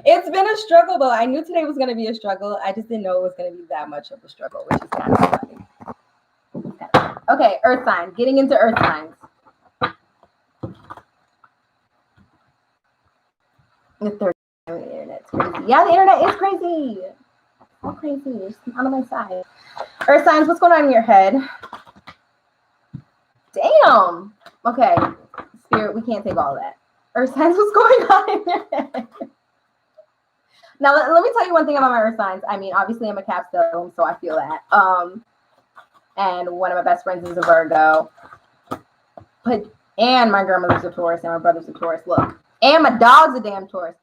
It's been a struggle though. I knew today was going to be a struggle. I just didn't know it was going to be that much of a struggle, which is kind of funny. Okay, earth signs. Getting into earth signs. The third time the internet's crazy. Yeah, the internet is crazy. So crazy. It's out of my side. Earth signs, what's going on in your head? Damn. Okay. Spirit, we can't take all of that. Earth signs, what's going on in your head? Now, let me tell you one thing about my earth signs. I mean, obviously, I'm a Capstone, so I feel that. And one of my best friends is a Virgo. And my grandmother's a Taurus, and my brother's a Taurus. Look. And my dog's a damn Taurus.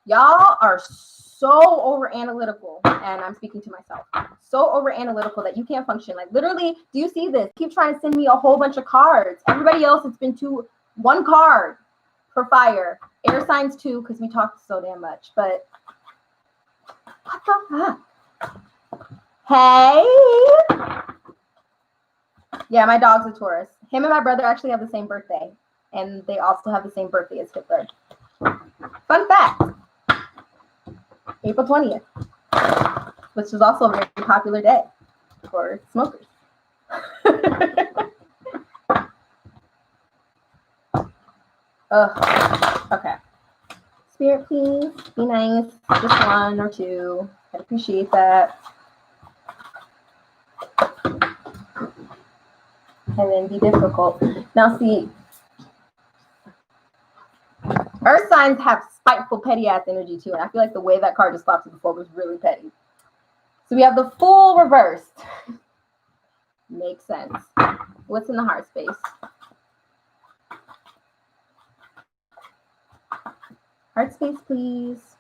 Y'all are so over analytical, and I'm speaking to myself. So over analytical that you can't function. Like, literally, do you see this? Keep trying to send me a whole bunch of cards. Everybody else, it's been one card for fire. Air signs too, because we talked so damn much. But what the fuck? Hey. Yeah, my dog's a Taurus. Him and my brother actually have the same birthday, and they also have the same birthday as Hitler. Fun fact. April 20th, which is also a very popular day for smokers. Okay. Spirit, please be nice. Just one or two. I'd appreciate that. And then be difficult. Now, see, earth signs have spiteful, petty ass energy too. And I feel like the way that card just flopped to the floor was really petty. So we have the Fool reversed. Makes sense. What's in the heart space? Heart space, please.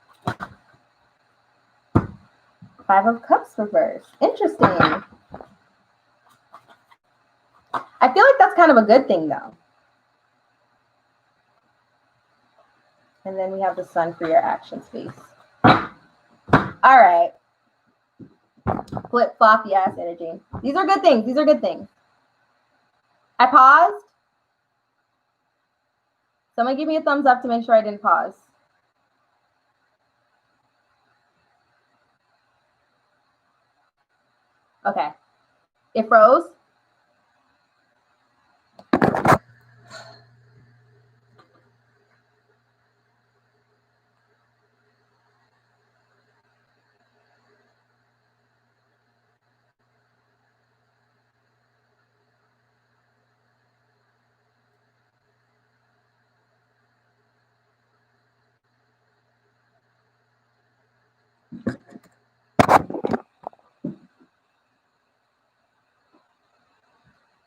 5 of Cups reversed. Interesting. I feel like that's kind of a good thing, though. And then we have the Sun for your action space. All right. Flip-floppy ass energy. These are good things. These are good things. I paused. Someone give me a thumbs up to make sure I didn't pause. Okay. It froze.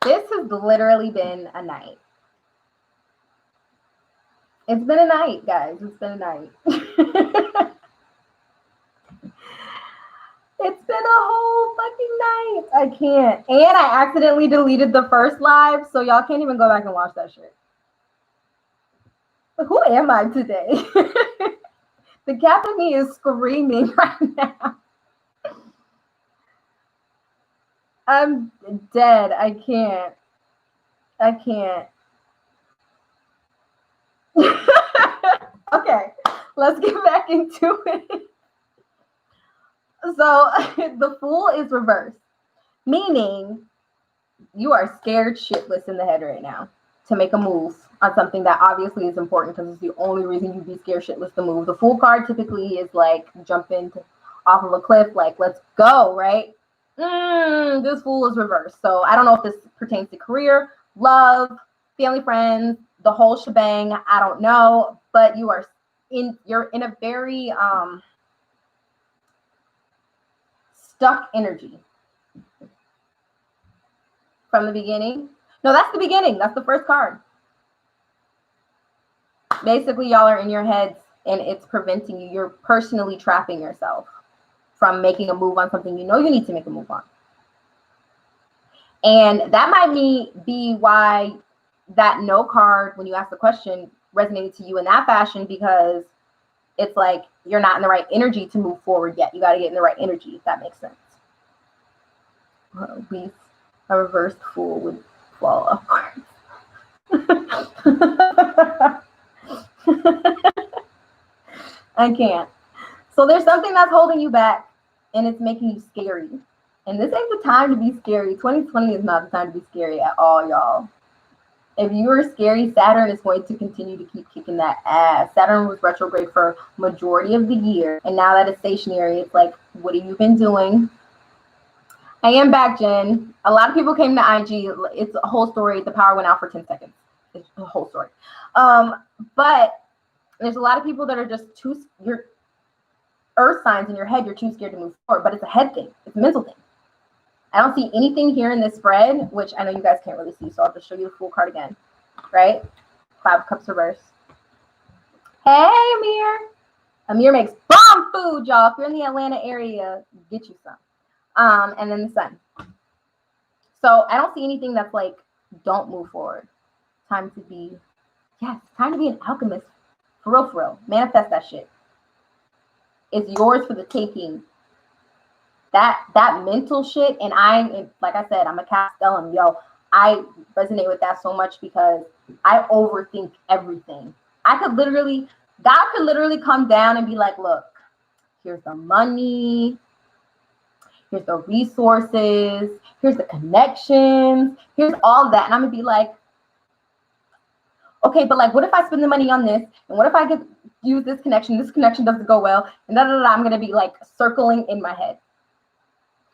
This has literally been a night. It's been a night, guys. It's been a night. It's been a whole fucking night. I can't. And I accidentally deleted the first live, so y'all can't even go back and watch that shit. But who am I today? The cat in me is screaming right now. I'm dead. I can't. Okay, let's get back into it. So the Fool is reversed, meaning you are scared shitless in the head right now to make a move on something that obviously is important because it's the only reason you'd be scared shitless to move. The Fool card typically is like jumping off of a cliff, like let's go, right? This Fool is reversed. So I don't know if this pertains to career, love, family, friends, the whole shebang. I don't know, but you're in a very stuck energy from the beginning. No, that's the beginning. That's the first card. Basically, y'all are in your heads and it's preventing you. You're personally trapping yourself from making a move on something you know you need to make a move on. And that might be why that no card, when you ask the question, resonated to you in that fashion, because it's like you're not in the right energy to move forward yet. You got to get in the right energy, if that makes sense. A reversed Fool would fall apart. I can't. So there's something that's holding you back, and it's making you scary. And this ain't the time to be scary. 2020 is not the time to be scary at all, y'all. If you are scary, Saturn is going to continue to keep kicking that ass. Saturn was retrograde for majority of the year, and now that it's stationary, it's like, what have you been doing? I am back, Jen. A lot of people came to IG. It's a whole story. The power went out for 10 seconds. It's a whole story. But there's a lot of people that are just your earth signs in your head. You're too scared to move forward, but it's a head thing. It's a mental thing. I don't see anything here in this spread, which I know you guys can't really see, so I'll just show you the full card again, right? Five of Cups reverse. Hey, Amir. Amir makes bomb food, y'all. If you're in the Atlanta area, get you some. And then the Sun. So I don't see anything that's like, don't move forward. Time to be, yes, time to be an alchemist. For real, for real. Manifest that shit. It's yours for the taking. That mental shit, and like I said, I'm a Castellan, yo. I resonate with that so much because I overthink everything. God could literally come down and be like, look, here's the money, here's the resources, here's the connections, here's all of that. And I'm gonna be like, okay, but like, what if I spend the money on this? And what if I use this connection doesn't go well? And I'm gonna be like circling in my head.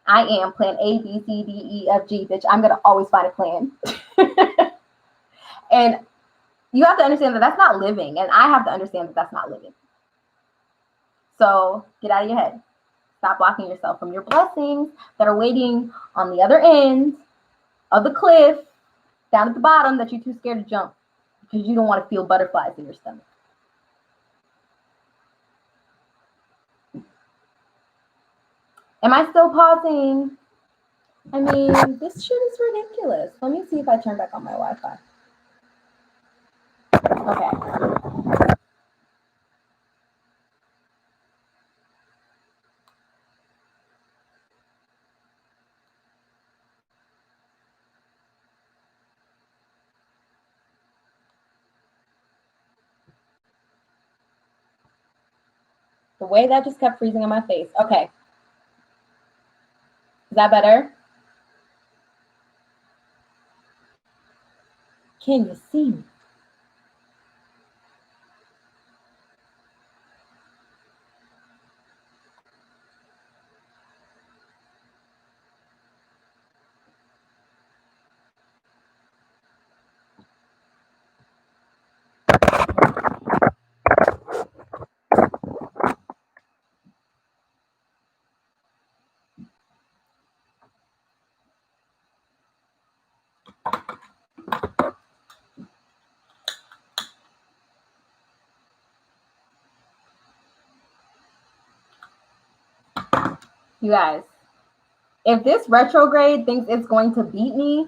I am plan A, B, C, D, E, F, G, bitch. I'm gonna always find a plan. And you have to understand that that's not living. And I have to understand that that's not living. So get out of your head. Stop blocking yourself from your blessings that are waiting on the other end of the cliff, down at the bottom, that you're too scared to jump because you don't want to feel butterflies in your stomach. Am I still pausing? I mean, this shit is ridiculous. Let me see if I turn back on my Wi-Fi. Okay. The way that just kept freezing on my face. Okay. Is that better? Can you see me? You guys, if this retrograde thinks it's going to beat me,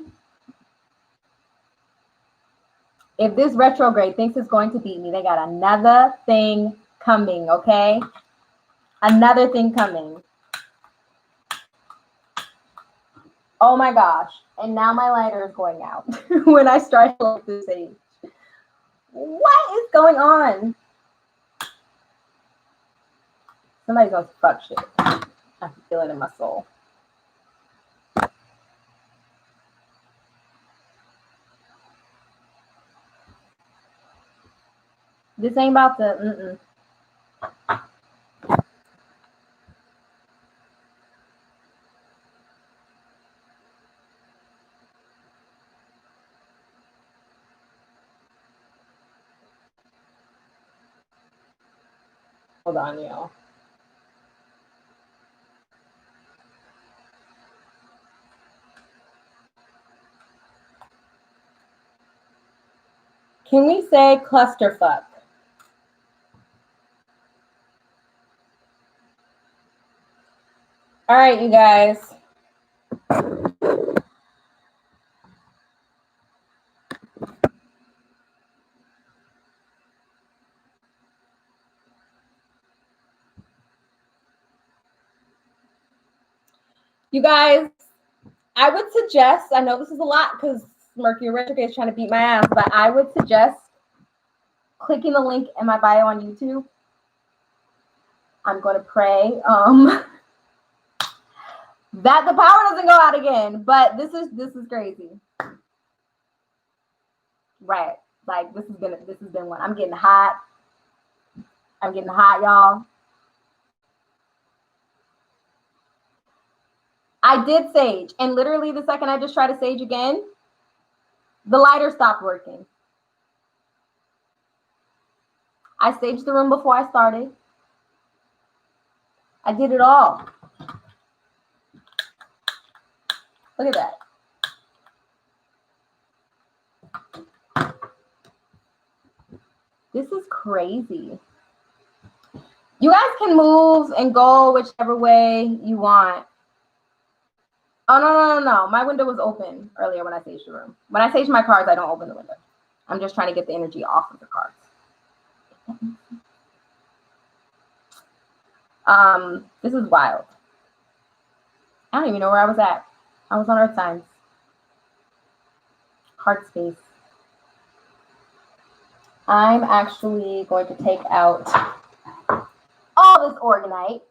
they got another thing coming, okay? Another thing coming. Oh my gosh. And now my lighter is going out when I start to look this age. What is going on? Somebody's gonna fuck shit. I can feel it in my soul. This ain't about the Hold on, y'all. Can we say clusterfuck? All right, you guys. You guys, I would suggest, I know this is a lot because Mercury retrograde is trying to beat my ass, but I would suggest clicking the link in my bio on YouTube I'm going to pray that the power doesn't go out again. But this is crazy. Right. Like this has been one. I'm getting hot. Y'all. I did sage, and literally the second I just tried to sage again, the lighter stopped working. I saged the room before I started. I did it all. Look at that. This is crazy. You guys can move and go whichever way you want. Oh, no. My window was open earlier when I saged the room. When I sage my cards, I don't open the window. I'm just trying to get the energy off of the cards. This is wild. I don't even know where I was at. I was on Earth Signs. Heart space. I'm actually going to take out all this Orgonite.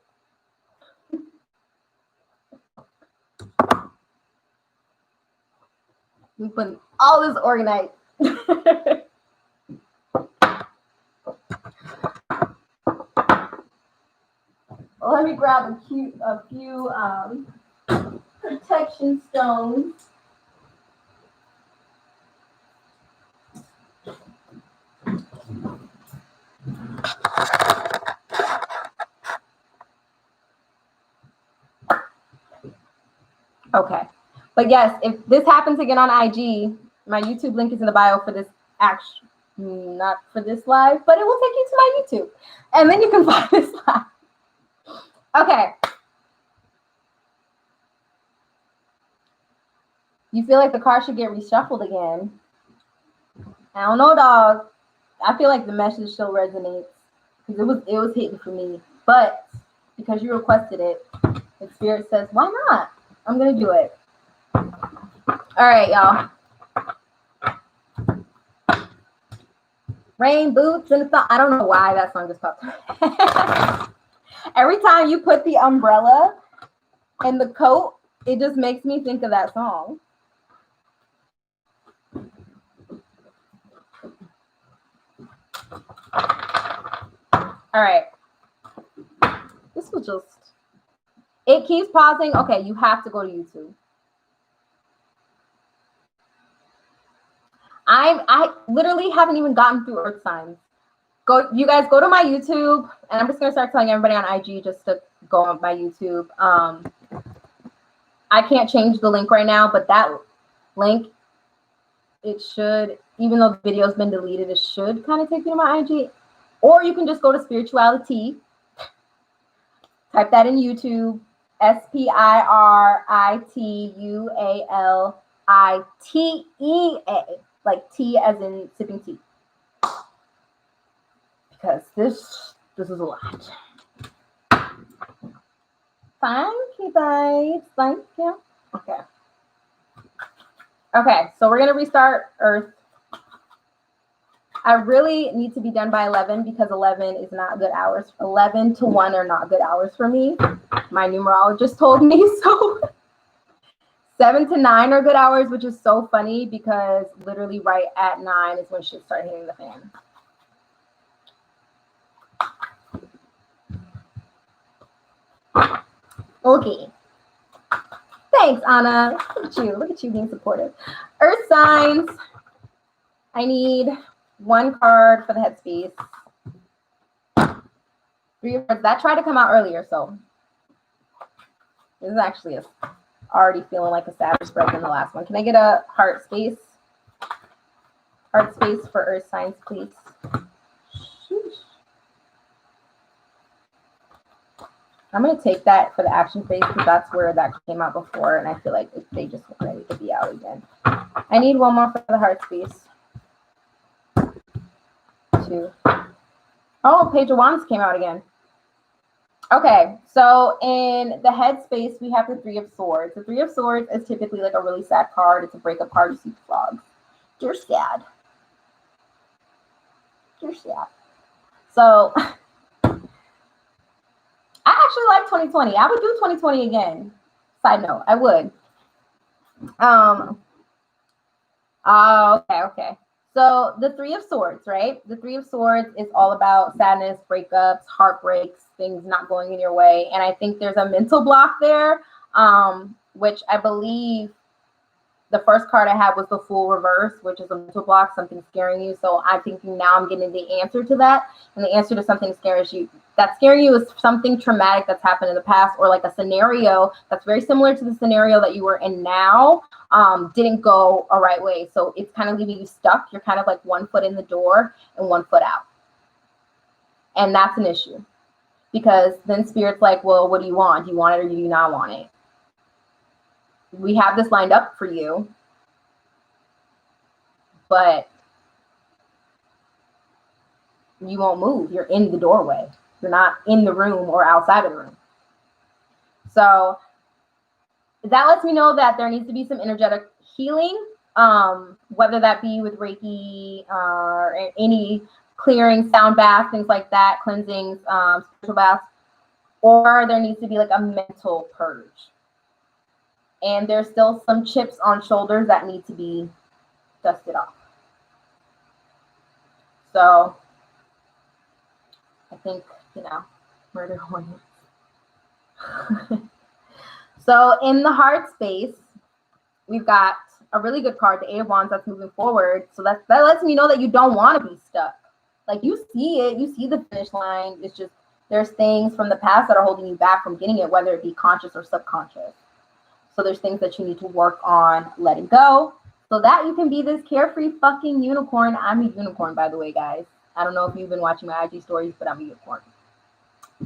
We put all this Orgonite. Let me grab a few protection stones. Okay. But yes, if this happens again on IG, my YouTube link is in the bio for this not for this live, but it will take you to my YouTube. And then you can find this live. Okay. You feel like the car should get reshuffled again. I don't know, dog. I feel like the message still resonates because it was hitting for me. But because you requested it, the spirit says, why not? I'm gonna do it. All right, y'all. Rain boots and the song. I don't know why that song just popped. Every time you put the umbrella and the coat, it just makes me think of that song. All right. This will just, it keeps pausing. Okay, you have to go to YouTube. I literally haven't even gotten through Earth Signs. You guys go to my YouTube, and I'm just gonna start telling everybody on IG just to go on my YouTube. I can't change the link right now, but that link, it should, even though the video's been deleted, it should kind of take you to my IG. Or you can just go to Spirituality, type that in YouTube, SPIRITUALITEA, like tea as in sipping tea. Because this is a lot. Thank you, guys. Thank you. Okay. Okay, so we're going to restart Earth. I really need to be done by 11 because 11 is not good hours. 11 to 1 are not good hours for me. My numerologist told me so. 7 to 9 are good hours, which is so funny because literally right at 9 is when shit started hitting the fan. Okay. Thanks, Anna. Look at you being supportive. Earth signs. I need 1 card for the headspace. 3 cards. That tried to come out earlier, so this is actually already feeling like a sadder spread than the last one. Can I get a heart space? Heart space for Earth signs, please. Sheesh. I'm going to take that for the action phase because that's where that came out before, and I feel like they just weren't ready to be out again. I need 1 more for the heart space. 2. Oh, Page of Wands came out again. Okay, so in the head space, we have the 3 of Swords. The 3 of Swords is typically like a really sad card. It's a breakup card. You see the frog. You're sad. You're sad. So actually like 2020. I would do 2020 again. Side note, I would. Okay. So the Three of Swords, right? The Three of Swords is all about sadness, breakups, heartbreaks, things not going in your way. And I think there's a mental block there, which I believe the first card I had was the Fool reverse, which is a mental block, something scaring you. So I'm thinking now I'm getting the answer to that. And the answer to something that's scaring you is something traumatic that's happened in the past, or like a scenario that's very similar to the scenario that you were in now, didn't go a right way. So it's kind of leaving you stuck. You're kind of like 1 foot in the door and 1 foot out. And that's an issue, because then Spirit's like, well, what do you want? Do you want it or do you not want it? We have this lined up for you, but you won't move. You're in the doorway. You're not in the room or outside of the room. So that lets me know that there needs to be some energetic healing, whether that be with Reiki or any clearing, sound bath, things like that, cleansings, spiritual baths, or there needs to be like a mental purge. And there's still some chips on shoulders that need to be dusted off. So I think, murder hornets. So in the heart space, we've got a really good card, the Eight of Wands, that's moving forward. So that lets me know that you don't want to be stuck. Like, you see it, you see the finish line. It's just there's things from the past that are holding you back from getting it, whether it be conscious or subconscious. So there's things that you need to work on letting go so that you can be this carefree fucking unicorn. I'm a unicorn, by the way, guys. I don't know if you've been watching my IG stories, but I'm a unicorn.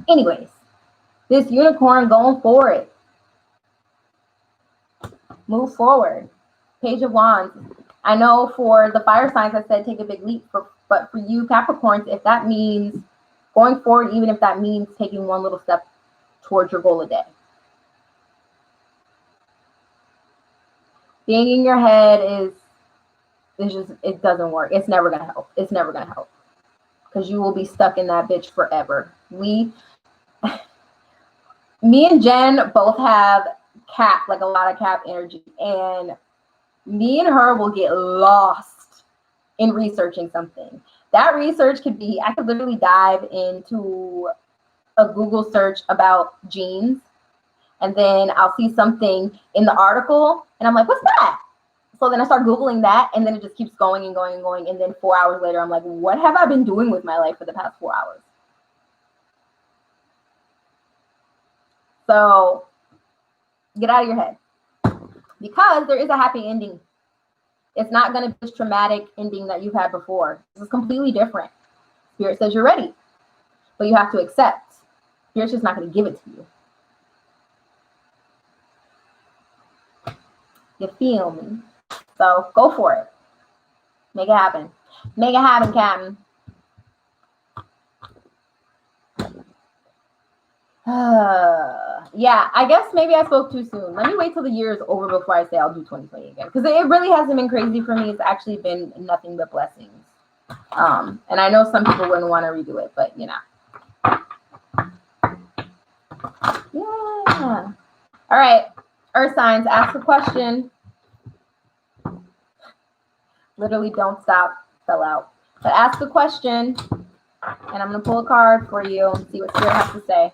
Anyways, this unicorn going for it. Move forward. Page of Wands. I know for the fire signs, I said take a big leap. But for you Capricorns, if that means going forward, even if that means taking one little step towards your goal a day. Being in your head is just, it doesn't work. It's never going to help. It's never going to help. Because you will be stuck in that bitch forever. Me and Jen both have Cap, like a lot of Cap energy. And me and her will get lost in researching something. That research could be, I could literally dive into a Google search about genes. And then I'll see something in the article and I'm like, what's that? So then I start Googling that, and then it just keeps going and going and going. And then 4 hours later, I'm like, what have I been doing with my life for the past 4 hours? So get out of your head, because there is a happy ending. It's not going to be this traumatic ending that you've had before. This is completely different. Spirit says you're ready, but you have to accept. Spirit's just not going to give it to you. You feel me? So go for it. Make it happen. Make it happen, Captain. Yeah, I guess maybe I spoke too soon. Let me wait till the year is over before I say I'll do 2020 again. Because it really hasn't been crazy for me. It's actually been nothing but blessings. And I know some people wouldn't want to redo it, but Yeah. All right. Earth signs, ask a question. Literally don't stop, fell out. But ask a question, and I'm going to pull a card for you and see what Spirit has to say.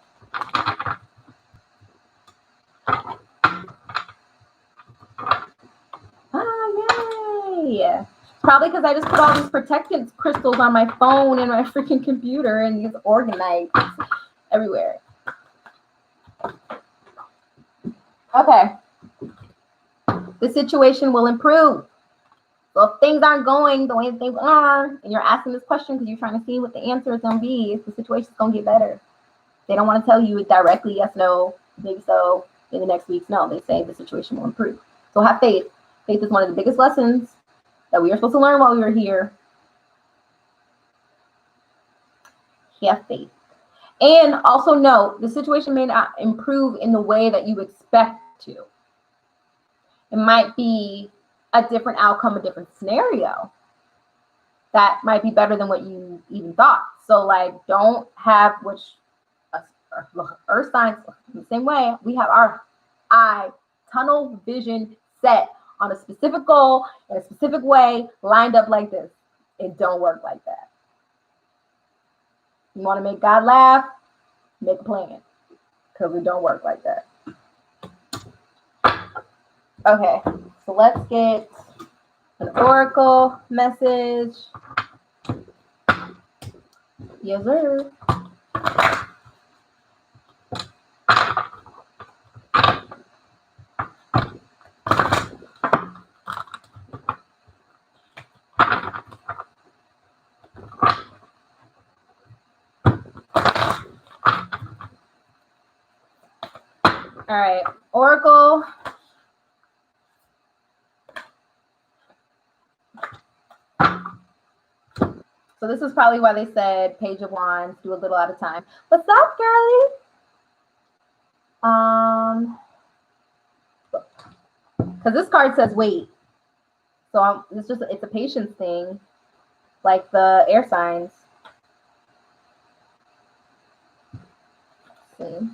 Yay! Probably because I just put all these protectant crystals on my phone and my freaking computer, and it's organized everywhere. Okay. The situation will improve. So if things aren't going the way things are, and you're asking this question because you're trying to see what the answer is going to be, the situation's going to get better. They don't want to tell you directly, yes, no, maybe so, in the next weeks. No, they say the situation will improve. So have faith. Faith is one of the biggest lessons that we are supposed to learn while we are here. Have faith. And also note, the situation may not improve in the way that you expect to. It might be a different outcome, a different scenario that might be better than what you even thought. So like, don't have, which Earth signs, in the same way, we have our eye tunnel vision set on a specific goal in a specific way, lined up like this. It don't work like that. You want to make God laugh? Make a plan, because it don't work like that. Okay, so let's get an oracle message. Yes, sir. All right, oracle. So this is probably why they said Page of Wands, do a little at a time. What's up, girlie? Because this card says wait. So it's a patience thing, like the air signs. Let's see.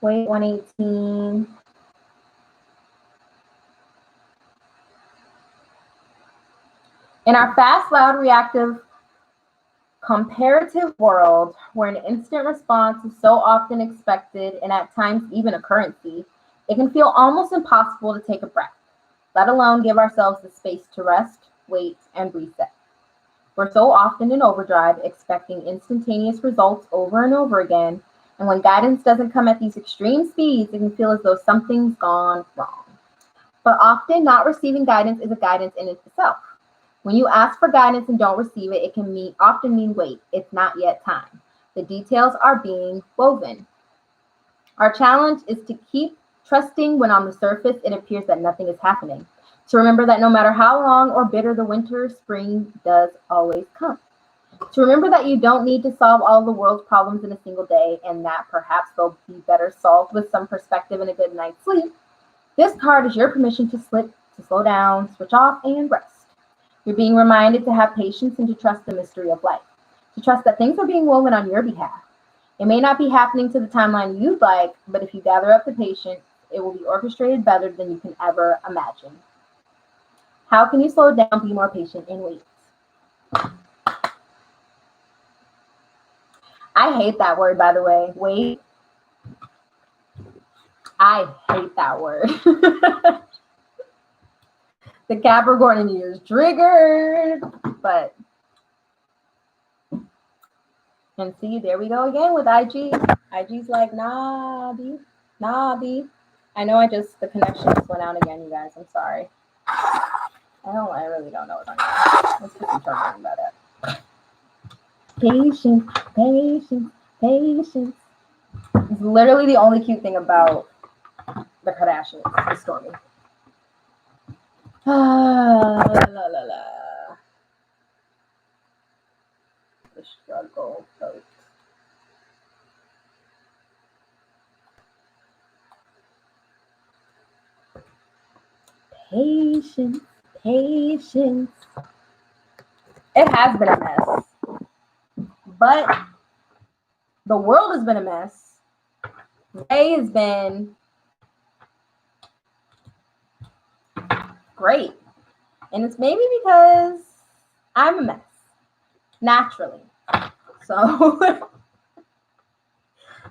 Wait, 118. In our fast, loud, reactive, comparative world, where an instant response is so often expected and at times even a currency, it can feel almost impossible to take a breath, let alone give ourselves the space to rest, wait, and reset. We're so often in overdrive, expecting instantaneous results over and over again, and when guidance doesn't come at these extreme speeds, it can feel as though something's gone wrong. But often, not receiving guidance is a guidance in itself. When you ask for guidance and don't receive it, it can often mean wait, it's not yet time. The details are being woven. Our challenge is to keep trusting when on the surface it appears that nothing is happening. To remember that no matter how long or bitter the winter, spring does always come. To remember that you don't need to solve all the world's problems in a single day, and that perhaps they'll be better solved with some perspective and a good night's sleep. This card is your permission to slip, to slow down, switch off, and rest. You're being reminded to have patience and to trust the mystery of life, to trust that things are being woven on your behalf. It may not be happening to the timeline you'd like, but if you gather up the patience, it will be orchestrated better than you can ever imagine. How can you slow down, be more patient, and wait? I hate that word, by the way. Wait. I hate that word. The Capricorn in you is triggered, but and see, there we go again with IG. IG's like, nah, B. I know the connection just went out again, you guys. I'm sorry. I really don't know what's on here. Let's put some trouble about it. Patience. It's literally the only cute thing about the Kardashians, the Stormy. La. The struggle, folks. Patience. It has been a mess. But the world has been a mess. Ray has been great. And it's maybe because I'm a mess. Naturally. So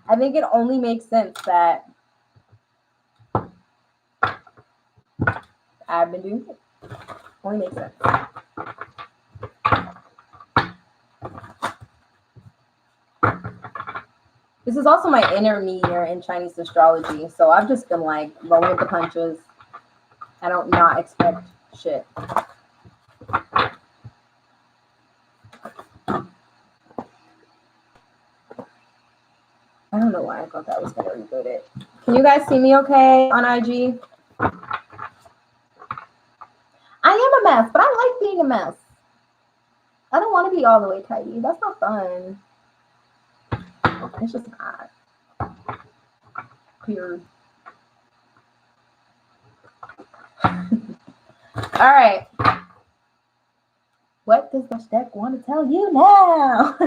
I think it only makes sense that I've been doing it. Only makes sense. This is also my inner me year in Chinese astrology. So I've just been like rolling with the punches. I don't not expect shit. I don't know why I thought that was going to reboot it. Can you guys see me okay on IG? I am a mess, but I like being a mess. I don't want to be all the way tidy. That's not fun. It's just not. Period. All right. What does the deck want to tell you now?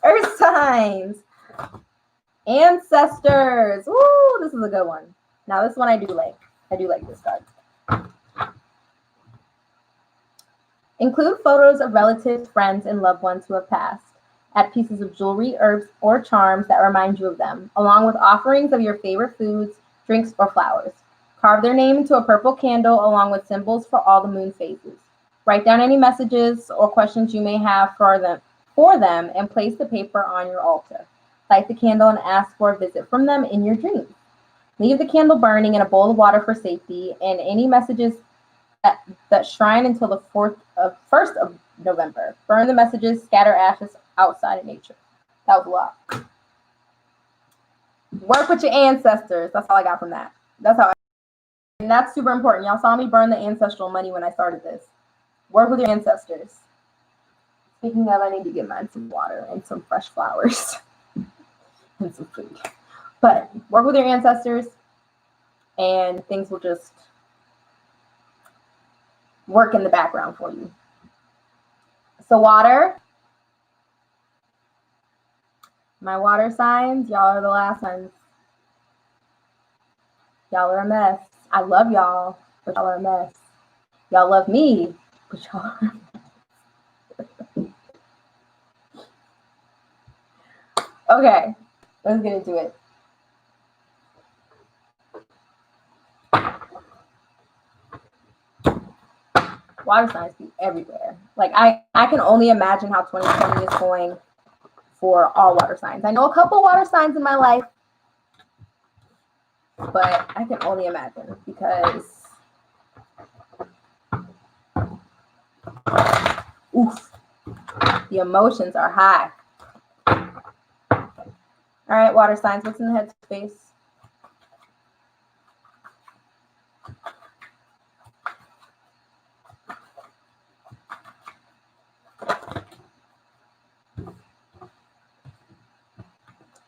Earth signs. Ancestors. Woo, this is a good one. Now this one I do like. I do like this card. Include photos of relatives, friends, and loved ones who have passed. Add pieces of jewelry, herbs, or charms that remind you of them, along with offerings of your favorite foods, drinks, or flowers. Carve their name into a purple candle along with symbols for all the moon phases. Write down any messages or questions you may have for them and place the paper on your altar. Light the candle and ask for a visit from them in your dreams. Leave the candle burning in a bowl of water for safety, and any messages that shrine until the 1st of November. Burn the messages, scatter ashes outside in nature. That was a lot. Work with your ancestors. That's all I got from that. And that's super important. Y'all saw me burn the ancestral money when I started this. Work with your ancestors. Speaking of, I need to get mine some water and some fresh flowers and some food. But work with your ancestors and things will just work in the background for you. So water. My water signs, y'all are the last ones. Y'all are a mess. I love y'all, but y'all are a mess. Y'all love me, but y'all are a mess. Okay, let's get into it. Water signs be everywhere. Like I can only imagine how 2020 is going for all water signs. I know a couple water signs in my life, but I can only imagine because oof, the emotions are high. All right, water signs, what's in the headspace?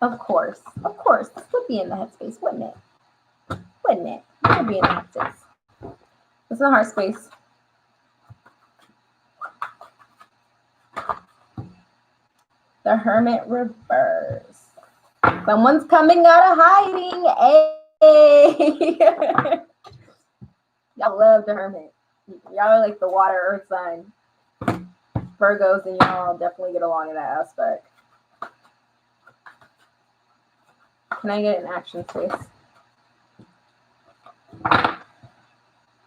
Of course, this would be in the headspace, wouldn't it? Wouldn't it? It would be in the headspace. What's in the heart space? The Hermit reverse. Someone's coming out of hiding. Hey. Y'all love the Hermit. Y'all are like the water earth sign. Virgos and y'all definitely get along in that aspect. Can I get an action space?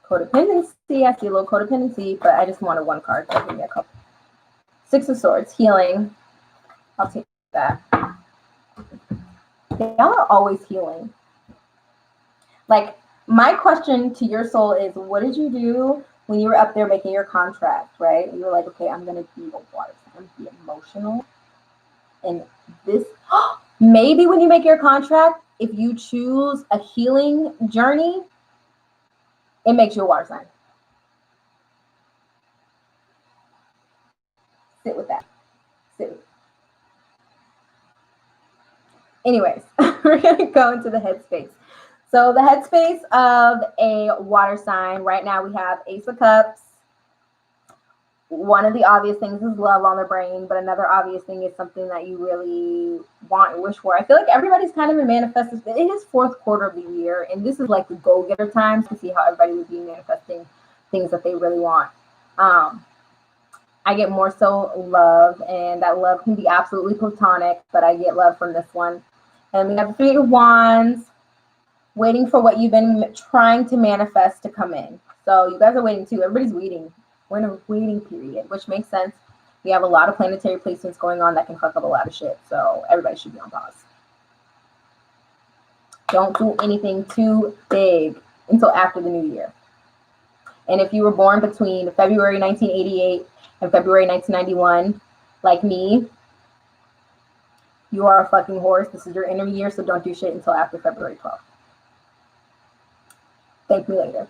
Codependency. I see a little codependency, but I just wanted one card. So give me a couple. 6 of Swords. Healing. I'll take that. Y'all are always healing. Like, my question to your soul is, what did you do when you were up there making your contract, right? You were like, okay, I'm going to be a water sign. I'm going to be emotional. And this, maybe when you make your contract, if you choose a healing journey, it makes you a water sign. Sit with that. Sit with it. Anyways, we're going to go into the headspace. So the headspace of a water sign, right now we have Ace of Cups. One of the obvious things is love on the brain, but another obvious thing is something that you really want and wish for. I feel like everybody's kind of in manifesting. It is 4th quarter of the year, and this is like the go-getter time to see how everybody would be manifesting things that they really want. I get more so love, and that love can be absolutely platonic, but I get love from this one. And we have the 3 of Wands, waiting for what you've been trying to manifest to come in. So you guys are waiting too. Everybody's waiting. We're in a waiting period, which makes sense. We have a lot of planetary placements going on that can fuck up a lot of shit. So everybody should be on pause. Don't do anything too big until after the new year. And if you were born between February 1988 and February 1991, like me, you are a fucking horse. This is your inner year, so don't do shit until after February 12th. Thank me later.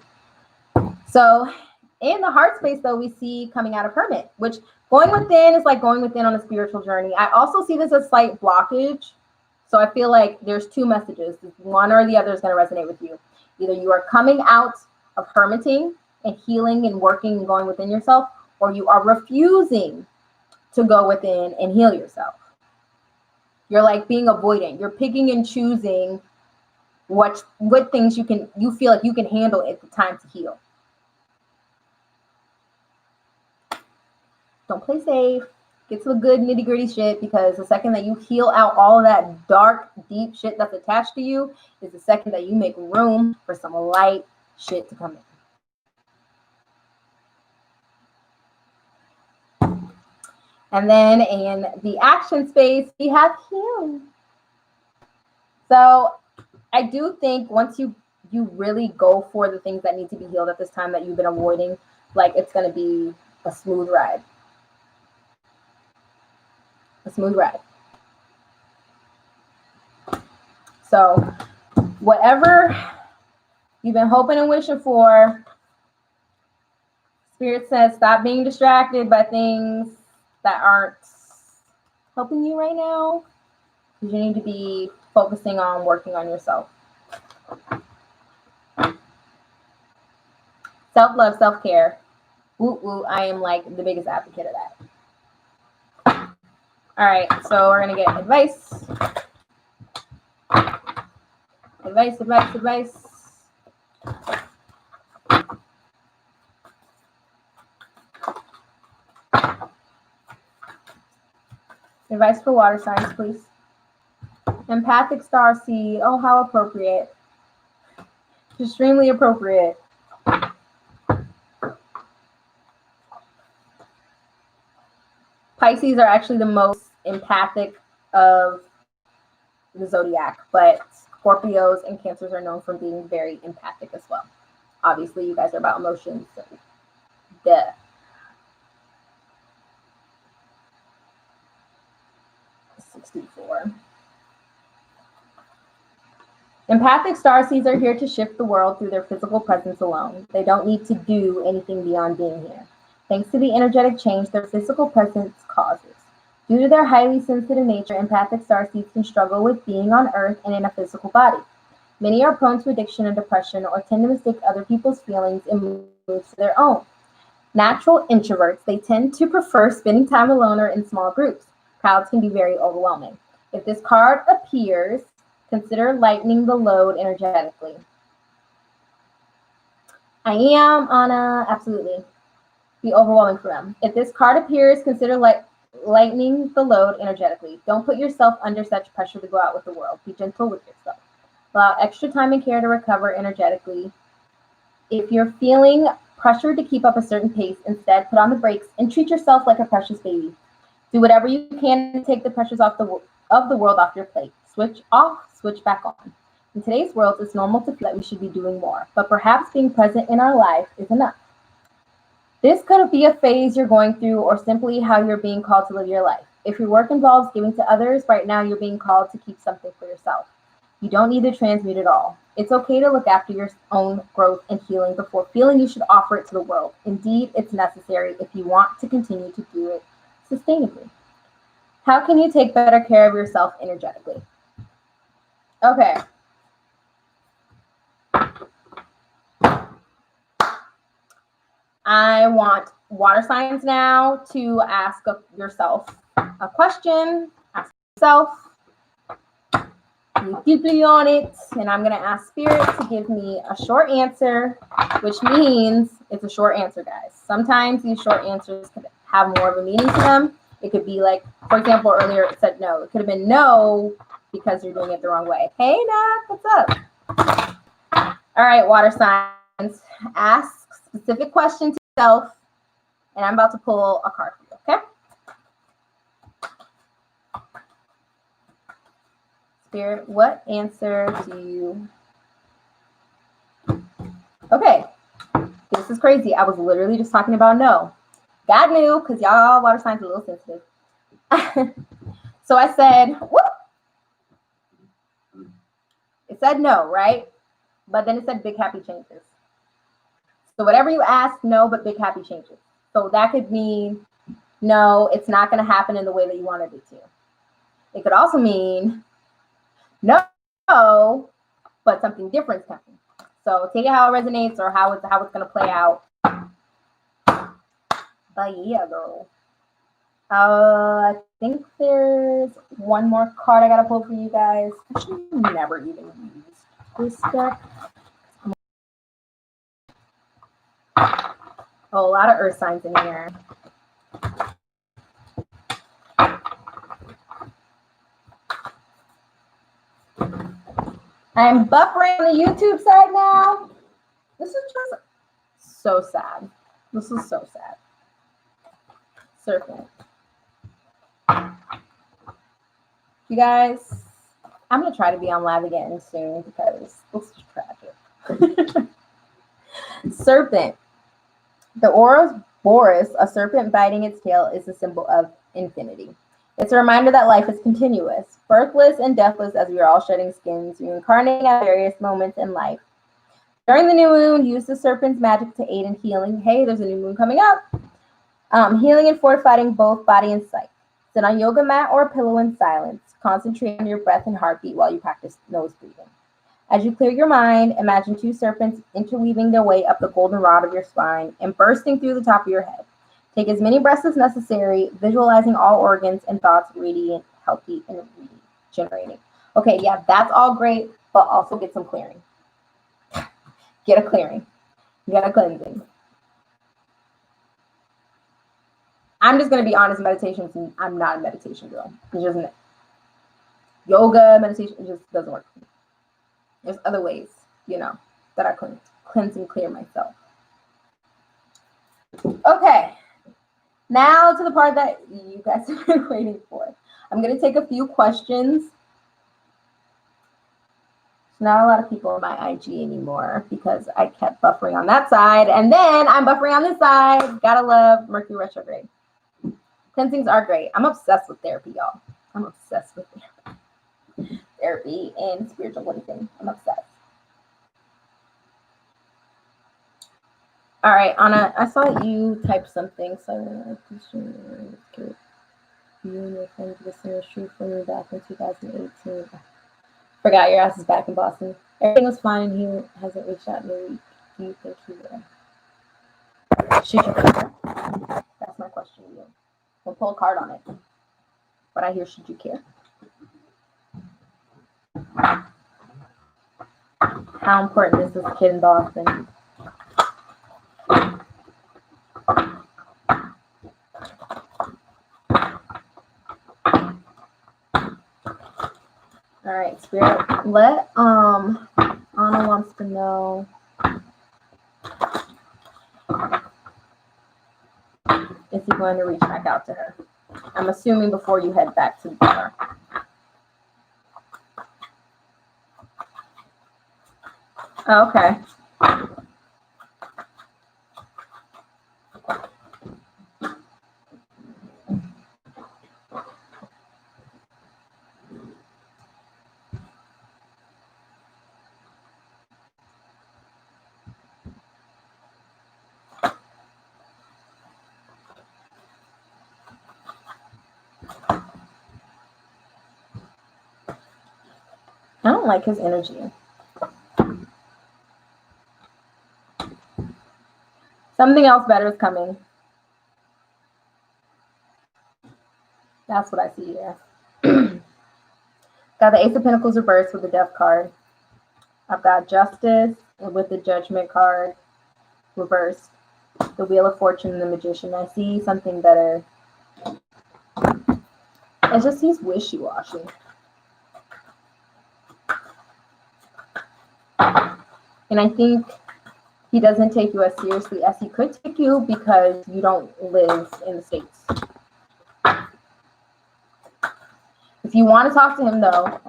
So in the heart space, though, we see coming out of Hermit, which going within is like going within on a spiritual journey. I also see this as slight blockage. So I feel like there's 2 messages. One or the other is going to resonate with you. Either you are coming out of hermiting and healing and working and going within yourself, or you are refusing to go within and heal yourself. You're like being avoidant. You're picking and choosing what things you feel like you can handle at the time to heal. Don't play safe. Get to the good nitty gritty shit, because the second that you heal out all of that dark, deep shit that's attached to you is the second that you make room for some light shit to come in. And then in the action space, we have healing. So I do think once you really go for the things that need to be healed at this time that you've been avoiding, like, it's going to be a smooth ride. A smooth ride. So whatever you've been hoping and wishing for, Spirit says stop being distracted by things that aren't helping you right now, because you need to be focusing on working on yourself. Self-love, self-care. Woo woo, I am like the biggest advocate of that. All right, so we're gonna get advice. Advice. Advice for water signs, please. Empathic star seed. Oh, how appropriate. Extremely appropriate. Pisces are actually the most empathic of the zodiac, but Scorpios and Cancers are known for being very empathic as well. Obviously, you guys are about emotions. So duh. Empathic starseeds are here to shift the world through their physical presence alone. They don't need to do anything beyond being here. Thanks to the energetic change their physical presence causes. Due to their highly sensitive nature, empathic starseeds can struggle with being on Earth and in a physical body. Many are prone to addiction and depression, or tend to mistake other people's feelings and moods for their own. Natural introverts, they tend to prefer spending time alone or in small groups. Crowds can be very overwhelming. If this card appears, consider lightening the load energetically. I am, Anna, absolutely. Be overwhelming for them. If this card appears, consider lightening the load energetically. Don't put yourself under such pressure to go out with the world. Be gentle with yourself. Allow extra time and care to recover energetically. If you're feeling pressured to keep up a certain pace, instead put on the brakes and treat yourself like a precious baby. Do whatever you can to take the pressures of the world off your plate. Switch off, switch back on. In today's world, it's normal to feel that we should be doing more, but perhaps being present in our life is enough. This could be a phase you're going through, or simply how you're being called to live your life. If your work involves giving to others, right now you're being called to keep something for yourself. You don't need to transmute it all. It's okay to look after your own growth and healing before feeling you should offer it to the world. Indeed, it's necessary if you want to continue to do it sustainably. How can you take better care of yourself energetically? Okay. I want water signs now to ask yourself a question. Ask yourself. Think deeply on it. And I'm going to ask Spirit to give me a short answer, which means it's a short answer, guys. Sometimes these short answers could have more of a meaning to them. It could be like, for example, earlier it said no. It could have been no because you're doing it the wrong way. Hey, Nat, what's up? All right, water signs. Ask specific questions to yourself, and I'm about to pull a card for you, okay? Spirit, what answer do you... Okay, this is crazy. I was literally just talking about no. God knew, because y'all water signs are a little sensitive. So I said, whoop. It said no, right? But then it said big happy changes. So whatever you ask, no, but big happy changes. So that could mean, no, it's not going to happen in the way that you wanted it to. It could also mean, no, but something different is coming. So take it how it resonates, or how it's going to play out. But yeah, girl. think there's one more card I gotta pull for you guys. Actually, never even used this deck. Oh, a lot of earth signs in here. I'm buffering on the YouTube side now. This is just so sad. This is so sad. Serpent. You guys, I'm going to try to be on live again soon because this is tragic. Serpent. The Ouroboros, a serpent biting its tail, is a symbol of infinity. It's a reminder that life is continuous, birthless and deathless as we are all shedding skins, reincarnating at various moments in life. During the new moon, use the serpent's magic to aid in healing. Hey, there's a new moon coming up. Healing and fortifying both body and sight. Sit on yoga mat or a pillow in silence. Concentrate on your breath and heartbeat while you practice nose breathing. As you clear your mind, imagine two serpents interweaving their way up the golden rod of your spine and bursting through the top of your head. Take as many breaths as necessary, visualizing all organs and thoughts radiant, healthy, and regenerating. Okay, yeah, that's all great, but also get some clearing. Get a clearing. Get a cleansing. I'm just going to be honest, meditation, I'm not a meditation girl. It just, yoga, meditation, it just doesn't work for me. There's other ways, that I can cleanse and clear myself. Okay, now to the part that you guys have been waiting for. I'm going to take a few questions. There's not a lot of people on my IG anymore because I kept buffering on that side, and then I'm buffering on this side. Gotta love Mercury retrograde. Cleansings are great. I'm obsessed with therapy, y'all. I'm obsessed with therapy and spiritual cleansing. I'm obsessed. All right, Anna, I saw you type something, so I appreciate you and your friends listening to True for me back in 2018. Forgot your ass is back in Boston. Everything was fine and he hasn't reached out in a week. Do you think he will? Should you care? That's my question to you. We'll pull a card on it. But I hear, should you care? How important is this kid in Boston? All right, Spirit. Let Anna wants to know is he going to reach back out to her? I'm assuming before you head back to the bar. Okay. I don't like his energy. Something else better is coming. That's what I see here. Got the Ace of Pentacles reversed with the Death card. I've got Justice with the Judgment card reversed. The Wheel of Fortune and the Magician. I see something better. It just seems wishy-washy. And I think he doesn't take you as seriously as he could take you because you don't live in the States. If you want to talk to him, though,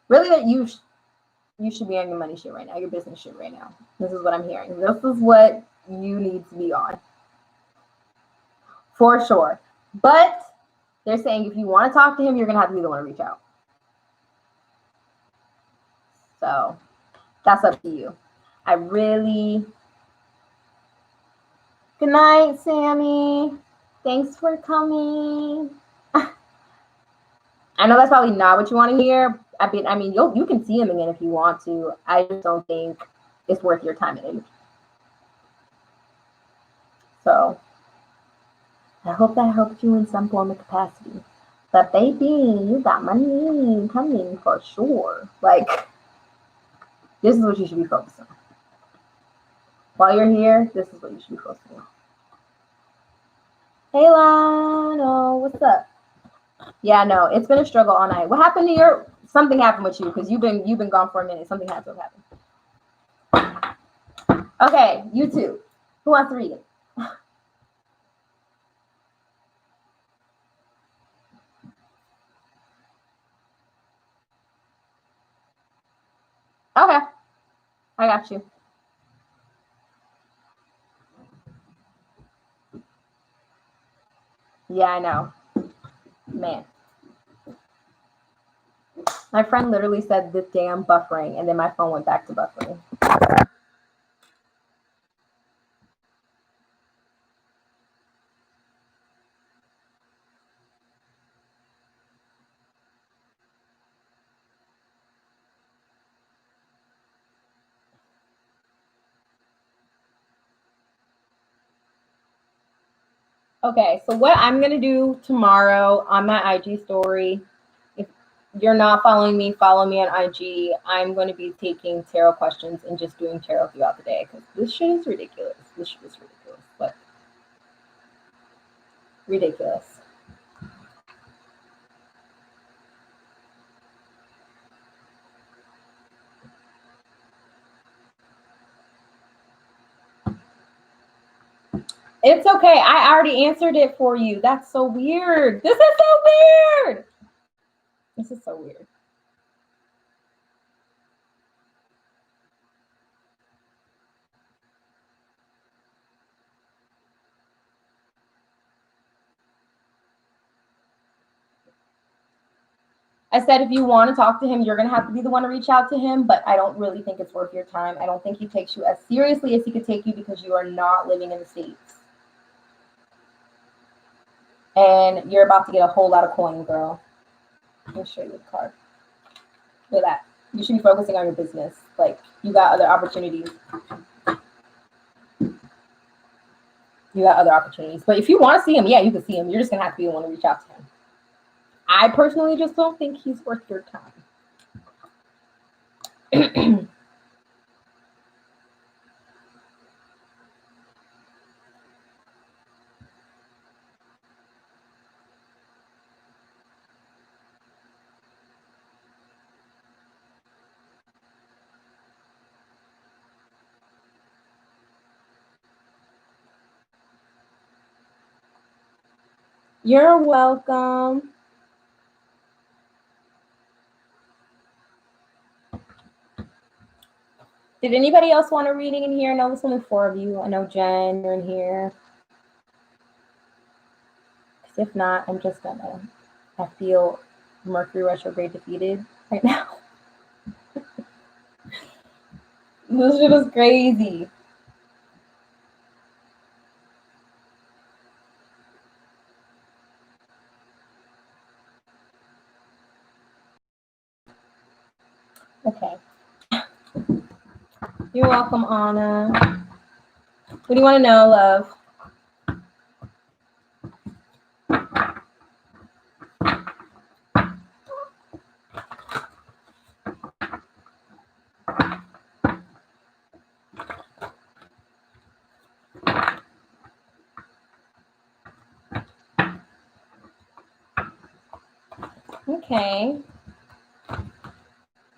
really that you should be on your money shit right now, your business shit right now. This is what I'm hearing. This is what you need to be on. For sure. But they're saying if you want to talk to him, you're going to have to be the one to reach out. So that's up to you. I really... Good night, Sammy. Thanks for coming. I know that's probably not what you want to hear. I mean, you can see him again if you want to. I just don't think it's worth your time and energy. So I hope that helped you in some form of capacity. But baby, you got money coming for sure. Like, this is what you should be focused on. While you're here, this is what you should be focused on. Hey, Lano, what's up? Yeah, no, it's been a struggle all night. What happened to your? Something happened with you because you've been gone for a minute. Something had to have happened. Okay, you two. Who wants to read it? Okay, I got you. Yeah, I know. Man. My friend literally said this damn buffering, and then my phone went back to buffering. Okay, so what I'm going to do tomorrow on my IG story, if you're not following me, follow me on IG. I'm going to be taking tarot questions and just doing tarot throughout the day because this shit is ridiculous. This shit is ridiculous, but ridiculous. It's okay. I already answered it for you. That's so weird. This is so weird. This is so weird. I said if you want to talk to him, you're going to have to be the one to reach out to him, but I don't really think it's worth your time. I don't think he takes you as seriously as he could take you because you are not living in the States. And you're about to get a whole lot of coin, girl. Let me show you the card. Look at that. You should be focusing on your business. Like, you got other opportunities. You got other opportunities. But if you want to see him, yeah, you can see him. You're just going to have to be the one to reach out to him. I personally just don't think he's worth your time. You're welcome. Did anybody else want a reading in here? I know there's only 4 of you. I know Jen, you're in here. If not, I'm just gonna. I feel Mercury retrograde defeated right now. This shit is crazy. Okay. You're welcome, Anna. What do you want to know, love? Okay.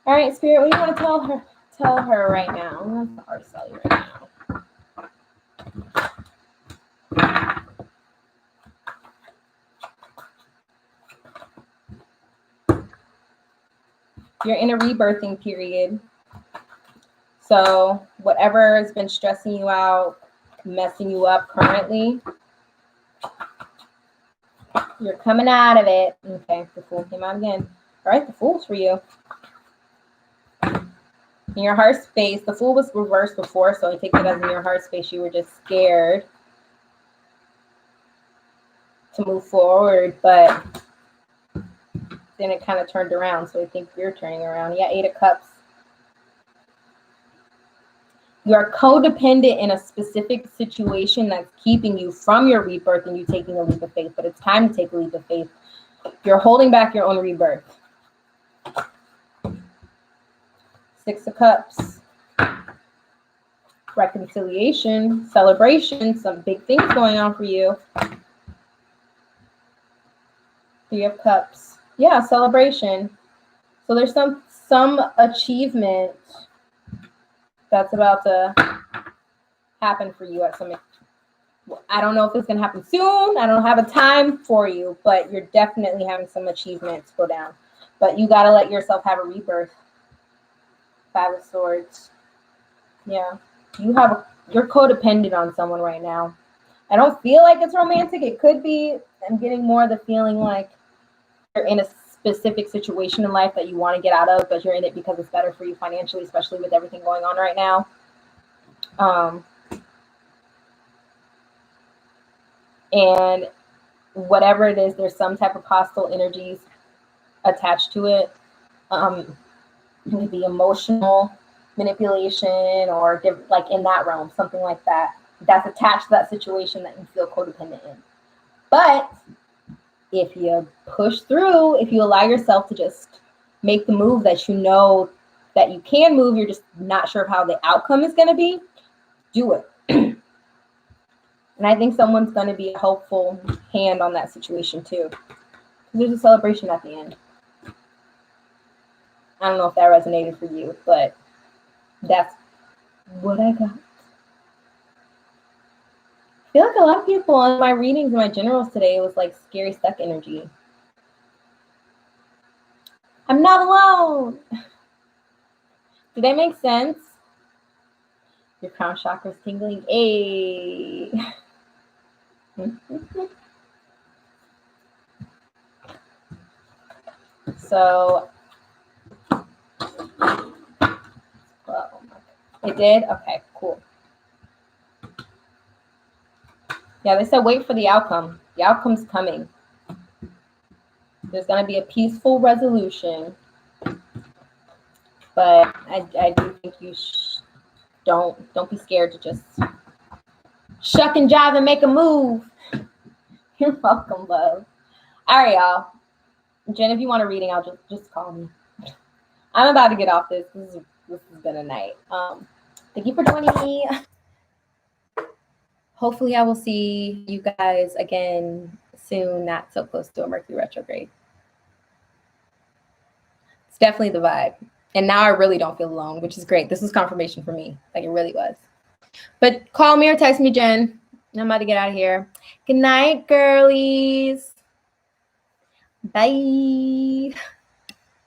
All right, Spirit, what do you want to tell her? Tell her right now. That's hard to tell you right now. You're in a rebirthing period. So whatever has been stressing you out, messing you up currently, you're coming out of it. Okay, the Fool came out again. All right, the Fool's for you. In your heart space, the Fool was reversed before, so I take it as in your heart space you were just scared to move forward, but then it kind of turned around, so I think you're turning around. Yeah, 8 of Cups. You are codependent in a specific situation that's keeping you from your rebirth and you taking a leap of faith, but it's time to take a leap of faith. You're holding back your own rebirth. Six of Cups. Reconciliation, celebration, some big things going on for you. Three of Cups. Yeah, celebration. So there's some achievement that's about to happen for you at some. I don't know if it's gonna happen soon. I don't have a time for you, but you're definitely having some achievements go down. But you gotta let yourself have a rebirth. Five of Swords. Yeah, you're codependent on someone right now. I don't feel like it's romantic. It could be. I'm getting more the feeling like you're in a specific situation in life that you want to get out of, but you're in it because it's better for you financially, especially with everything going on right now. And whatever it is, there's some type of hostile energies attached to it. It could be emotional manipulation or like in that realm, something like that. That's attached to that situation that you feel codependent in. But if you push through, if you allow yourself to just make the move that you know that you can move, you're just not sure how the outcome is going to be, do it. And I think someone's going to be a helpful hand on that situation too. There's a celebration at the end. I don't know if that resonated for you, but that's what I got. I feel like a lot of people in my readings and my generals today was like scary stuck energy. I'm not alone. Did that make sense? Your crown chakra's tingling. Hey. So, well, it did? Okay, cool. Yeah, they said wait for the outcome. The outcome's coming. There's going to be a peaceful resolution. But I do think you don't be scared to just shuck and jive and make a move. You're welcome, love. All right, y'all. Jen, if you want a reading, I'll just call me. I'm about to get off this. This has been a night. Thank you for joining me. Hopefully I will see you guys again soon, not so close to a Mercury retrograde. It's definitely the vibe. And now I really don't feel alone, which is great. This was confirmation for me. Like it really was. But call me or text me, Jen. I'm about to get out of here. Good night, girlies. Bye.